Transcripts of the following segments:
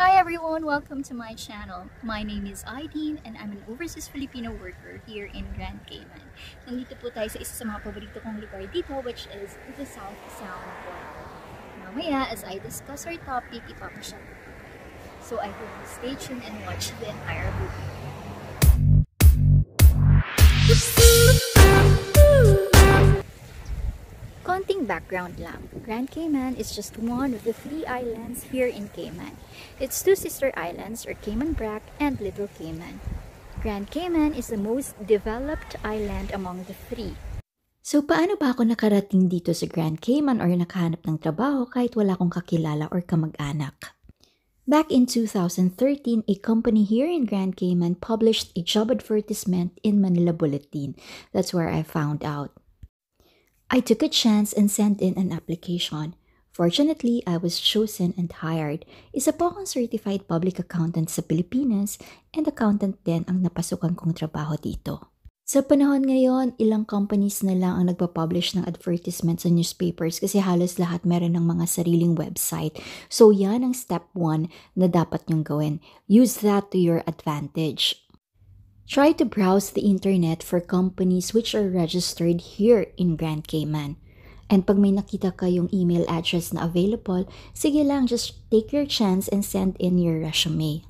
Hi everyone! Welcome to my channel. My name is Aideen and I'm an overseas Filipino worker here in Grand Cayman. Nandito po tayo sa isa sa mga paborito kong lugar dito, which is the South Sound Boardwalk. Mamaya, as I discuss our topic, ipapasyal ko po kayo. So I hope you stay tuned and watch the entire movie. Konting background lang. Grand Cayman is just one of the 3 islands here in Cayman. It's 2 sister islands, or Cayman Brac and Little Cayman. Grand Cayman is the most developed island among the 3. So paano ba ako nakarating dito sa Grand Cayman or nakahanap ng trabaho kahit wala akong kakilala or kamag-anak? Back in 2013, a company here in Grand Cayman published a job advertisement in Manila Bulletin. That's where I found out. I took a chance and sent in an application. Fortunately, I was chosen and hired. Isa po akong certified public accountant sa Pilipinas and accountant din ang napasukan kong trabaho dito. Sa panahon ngayon, ilang companies na lang ang nagpa-publish ng advertisement sa newspapers kasi halos lahat meron ng mga sariling website. So yan ang step 1 na dapat niyong gawin. Use that to your advantage. Try to browse the internet for companies which are registered here in Grand Cayman. And pag may nakita kayong email address na available, sige lang, just take your chance and send in your resume.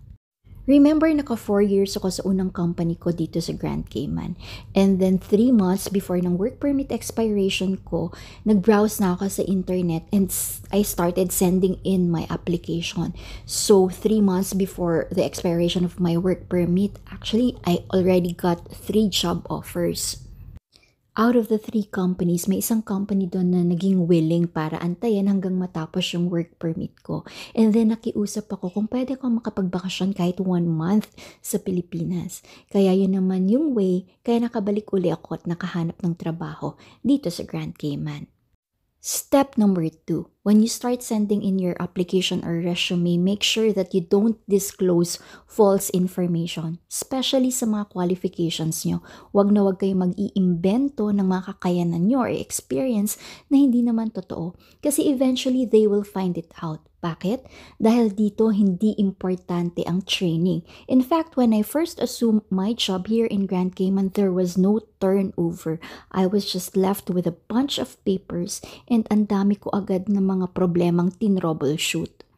Remember, naka 4 years ako sa unang company ko dito sa Grand Cayman. And then 3 months before ng work permit expiration ko, nag-browse na ako sa internet and I started sending in my application. So 3 months before the expiration of my work permit, actually, I already got 3 job offers. Out of the 3 companies, may isang company doon na naging willing para antayin hanggang matapos yung work permit ko. And then nakiusap ako kung pwede ko makapagbakasyon kahit 1 month sa Pilipinas. Kaya yun naman yung way, kaya nakabalik uli ako at nakahanap ng trabaho dito sa Grand Cayman. Step number 2. When you start sending in your application or resume, make sure that you don't disclose false information, especially sa mga qualifications nyo. Huwag na huwag kayong mag-iimbento ng mga kakayanan nyo or experience na hindi naman totoo. Kasi eventually, they will find it out. Bakit? Dahil dito, hindi importante ang training. In fact, when I first assumed my job here in Grand Cayman, there was no turnover. I was just left with a bunch of papers and ang dami ko agad na mga problemang tin-troubleshoot.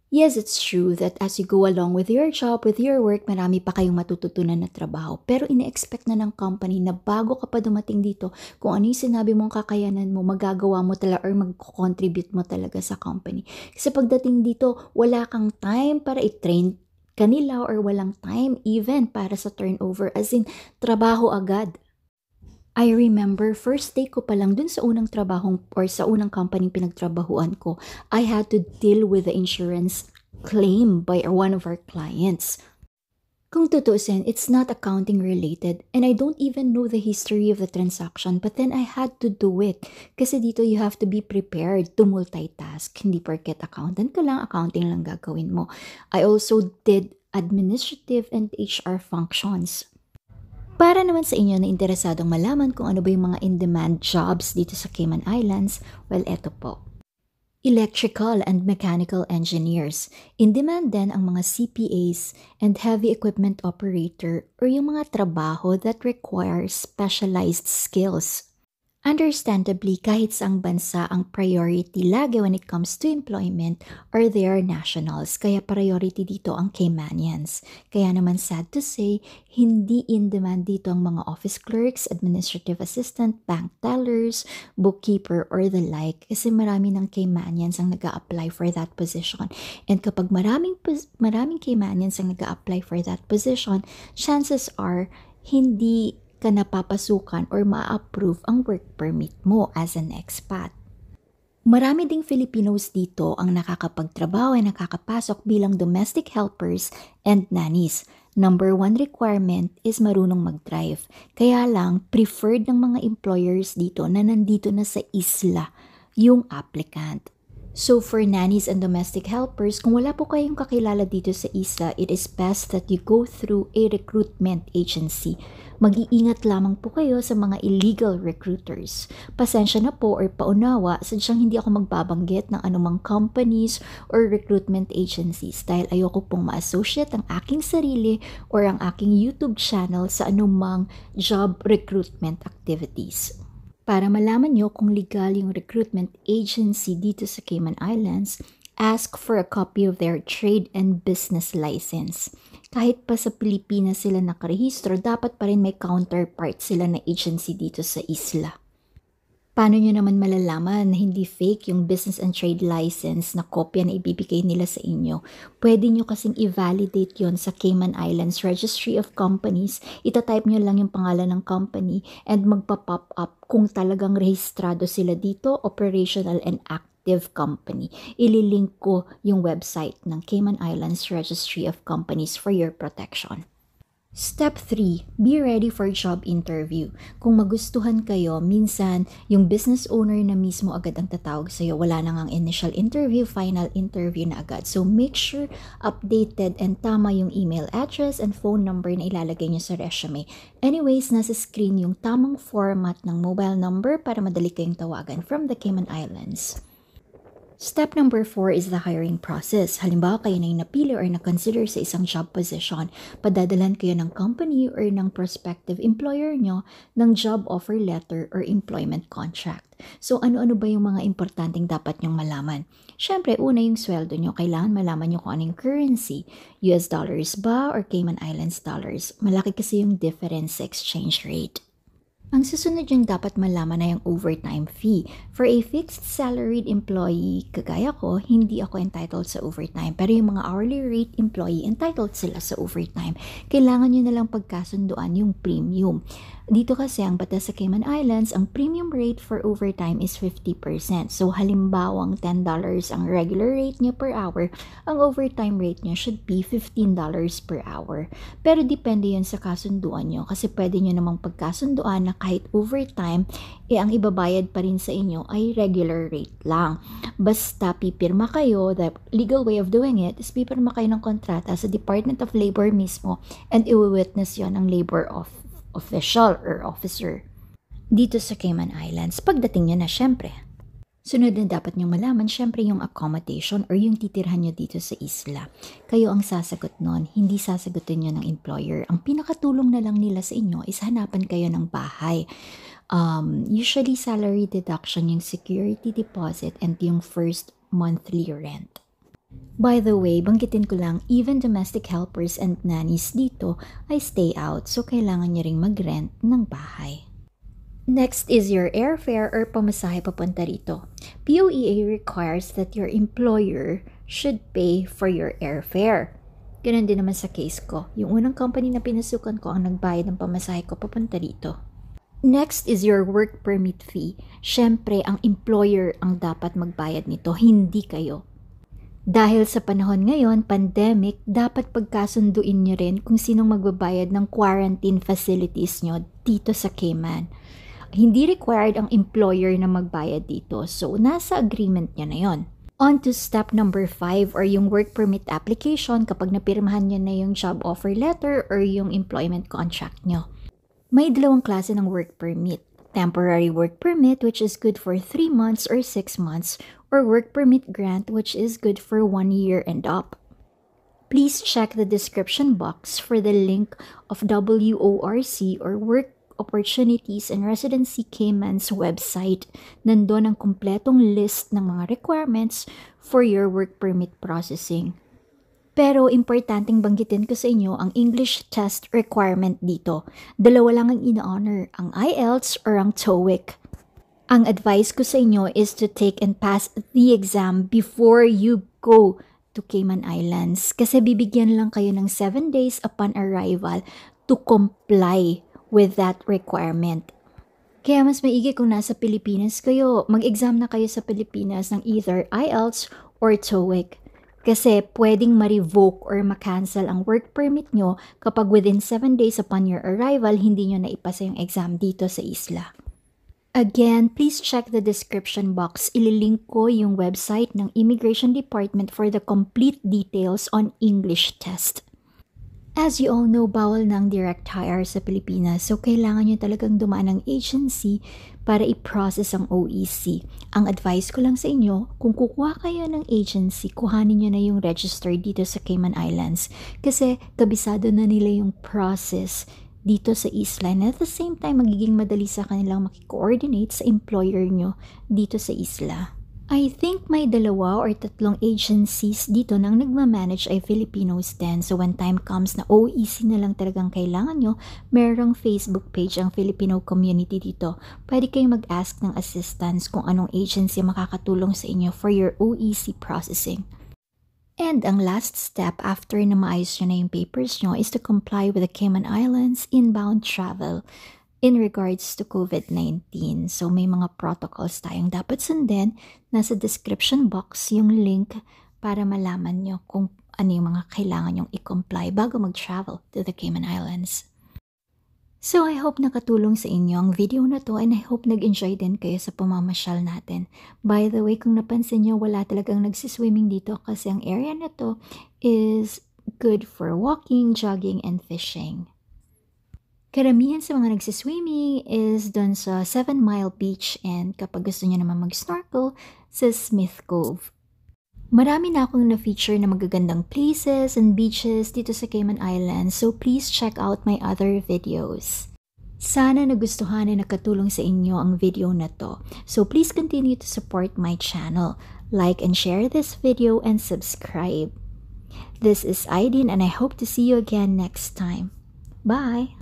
Yes, it's true that as you go along with your job, with your work, marami pa kayong matututunan na trabaho. Pero ine-expect na ng company na bago ka pa dumating dito, kung ano yung sinabi mong kakayanan mo, magagawa mo talaga or mag-contribute mo talaga sa company. Kasi pagdating dito, wala kang time para i-train kanila or walang time even para sa turnover, as in, trabaho agad. I remember, first day ko pa lang dun sa unang trabahong or sa unang company pinagtrabahuan ko, I had to deal with the insurance claim by one of our clients. Kung tutuusin, it's not accounting related and I don't even know the history of the transaction, but then I had to do it. Kasi dito you have to be prepared to multitask. Hindi porket accountant ka lang, accounting lang gagawin mo. I also did administrative and HR functions. Para naman sa inyo na interesadong malaman kung ano ba yung mga in-demand jobs dito sa Cayman Islands, well, eto po. Electrical and mechanical engineers. In-demand din ang mga CPAs and heavy equipment operator or yung mga trabaho that require specialized skills. Understandably, kahit saang bansa ang priority lagi when it comes to employment or their nationals, kaya priority dito ang Caymanians. Kaya naman sad to say, hindi in demand dito ang mga office clerks, administrative assistant, bank tellers, bookkeeper, or the like kasi marami ng Caymanians ang nag-a-apply for that position. And kapag maraming Caymanians ang nag-a-apply for that position, chances are hindi ka napapasukan or ma-approve ang work permit mo as an expat. Marami ding Filipinos dito ang nakakapagtrabaho at nakakapasok bilang domestic helpers and nannies. Number 1 requirement is marunong mag-drive. Kaya lang, preferred ng mga employers dito na nandito na sa isla yung applicant. So for nannies and domestic helpers, kung wala po kayong kakilala dito sa isla, it is best that you go through a recruitment agency. Mag-iingat lamang po kayo sa mga illegal recruiters. Pasensya na po or paunawa, sadyang hindi ako magbabanggit ng anumang companies or recruitment agencies dahil ayoko pong ma-associate ang aking sarili or ang aking YouTube channel sa anumang job recruitment activities. Para malaman nyo kung legal yung recruitment agency dito sa Cayman Islands, ask for a copy of their trade and business license. Kahit pa sa Pilipinas sila nakarehistro, dapat pa rin may counterpart sila na agency dito sa isla. Paano nyo naman malalaman na hindi fake yung business and trade license na kopya na ibibigay nila sa inyo? Pwede nyo kasing i-validate yon sa Cayman Islands Registry of Companies. Itatype nyo lang yung pangalan ng company and magpa-pop up kung talagang rehistrado sila dito, operational and active company. Ililink ko yung website ng Cayman Islands Registry of Companies for your protection. Step 3. Be ready for job interview. Kung magustuhan kayo, minsan yung business owner na mismo agad ang tatawag sa'yo. Wala na ngang initial interview, final interview na agad. So make sure updated and tama yung email address and phone number na ilalagay nyo sa resume. Anyways, nasa screen yung tamang format ng mobile number para madali kayong tawagan from the Cayman Islands. Step number 4 is the hiring process. Halimbawa, kayo na yung napili or na-consider sa isang job position. Padadalan kayo ng company or ng prospective employer nyo ng job offer letter or employment contract. So, ano-ano ba yung mga importanteng dapat nyong malaman? Siyempre, una yung sweldo nyo. Kailangan malaman nyo kung anong currency. US dollars ba or Cayman Islands dollars? Malaki kasi yung difference sa exchange rate. Ang susunod yung dapat malaman na yung overtime fee. For a fixed salaried employee, kagaya ko, hindi ako entitled sa overtime. Pero yung mga hourly rate employee, entitled sila sa overtime. Kailangan nyo nalang pagkasunduan yung premium. Dito kasi ang batas sa Cayman Islands, ang premium rate for overtime is 50%. So halimbawang $10 ang regular rate nyo per hour, ang overtime rate nyo should be $15 per hour. Pero depende yun sa kasunduan nyo kasi pwede nyo namang pagkasunduan na kahit overtime, ang ibabayad pa rin sa inyo ay regular rate lang. Basta pipirma kayo, the legal way of doing it is pipirma kayo ng kontrata sa Department of Labor mismo and i-witness yon ng labor official or officer dito sa Cayman Islands. Pagdating nyo na, syempre. Sunod na dapat nyo malaman, syempre yung accommodation or yung titirhan nyo dito sa isla. Kayo ang sasagot nun, hindi sasagutin nyo ng employer. Ang pinakatulong na lang nila sa inyo is hanapan kayo ng bahay. Usually salary deduction yung security deposit and yung first monthly rent. By the way, banggitin ko lang, even domestic helpers and nannies dito ay stay out, so kailangan nyo ring mag-rent ng bahay. Next is your airfare or pamasahe papunta rito. POEA requires that your employer should pay for your airfare. Ganun din naman sa case ko. Yung unang company na pinasukan ko ang nagbayad ng pamasahe ko papunta rito. Next is your work permit fee. Siyempre, ang employer ang dapat magbayad nito, hindi kayo. Dahil sa panahon ngayon, pandemic, dapat pagkasunduin nyo rin kung sinong magbabayad ng quarantine facilities nyo dito sa Cayman. Hindi required ang employer na magbayad dito, so nasa agreement nyo na yon. On to step number 5 or yung work permit application kapag napirmahan nyo na yung job offer letter or yung employment contract nyo. May dalawang klase ng work permit. Temporary work permit, which is good for 3 months or 6 months, or work permit grant, which is good for 1 year and up. Please check the description box for the link of WORC or Work Opportunities and Residency Cayman's website. Nandun ang kumpletong list ng mga requirements for your work permit processing. Pero importanteng banggitin ko sa inyo ang English test requirement dito. Dalawa lang ang ina-honor, ang IELTS or ang TOEIC. Ang advice ko sa inyo is to take and pass the exam before you go to Cayman Islands. Kasi bibigyan lang kayo ng 7 days upon arrival to comply with that requirement. Kaya mas maigi kung nasa Pilipinas kayo, mag-exam na kayo sa Pilipinas ng either IELTS or TOEIC. Kasi pwedeng ma-revoke or ma-cancel ang work permit nyo kapag within 7 days upon your arrival, hindi nyo na ipasa yung exam dito sa isla. Again, please check the description box. Ililink ko yung website ng Immigration Department for the complete details on English test. As you all know, bawal ng direct hire sa Pilipinas, so kailangan nyo talagang dumaan ng agency para i-process ang OEC. Ang advice ko lang sa inyo, kung kukuha kayo ng agency, kuhanin nyo na yung register dito sa Cayman Islands kasi kabisado na nila yung process dito sa isla, and at the same time, magiging madali sa kanilang makikoordinate sa employer nyo dito sa isla. I think may 2 or 3 agencies dito nang nagmamanage ay Filipinos din. So when time comes na OEC na lang talagang kailangan nyo, merong Facebook page ang Filipino community dito. Pwede kayong mag-ask ng assistance kung anong agency makakatulong sa inyo for your OEC processing. And ang last step after na maayos nyo na yung papers nyo is to comply with the Cayman Islands inbound travel in regards to COVID-19. So may mga protocols tayong dapat sundin. Nasa description box yung link para malaman nyo kung ano yung mga kailangan yung i-comply bago mag-travel to the Cayman Islands. So I hope nakatulong sa inyo ang video na to, and I hope nag-enjoy din kayo sa pamamasyal natin. By the way, kung napansin nyo, wala talagang nagsiswimming dito kasi ang area na to is good for walking, jogging, and fishing. Karamihan sa mga nagsiswimming is dun sa 7 Mile Beach, and kapag gusto nyo naman mag-snorkel, sa Smith Cove. Marami na akong na-feature na magagandang places and beaches dito sa Cayman Islands, so please check out my other videos. Sana nagustuhan and nakatulong sa inyo ang video na to. So please continue to support my channel. Like and share this video and subscribe. This is Aidin, and I hope to see you again next time. Bye!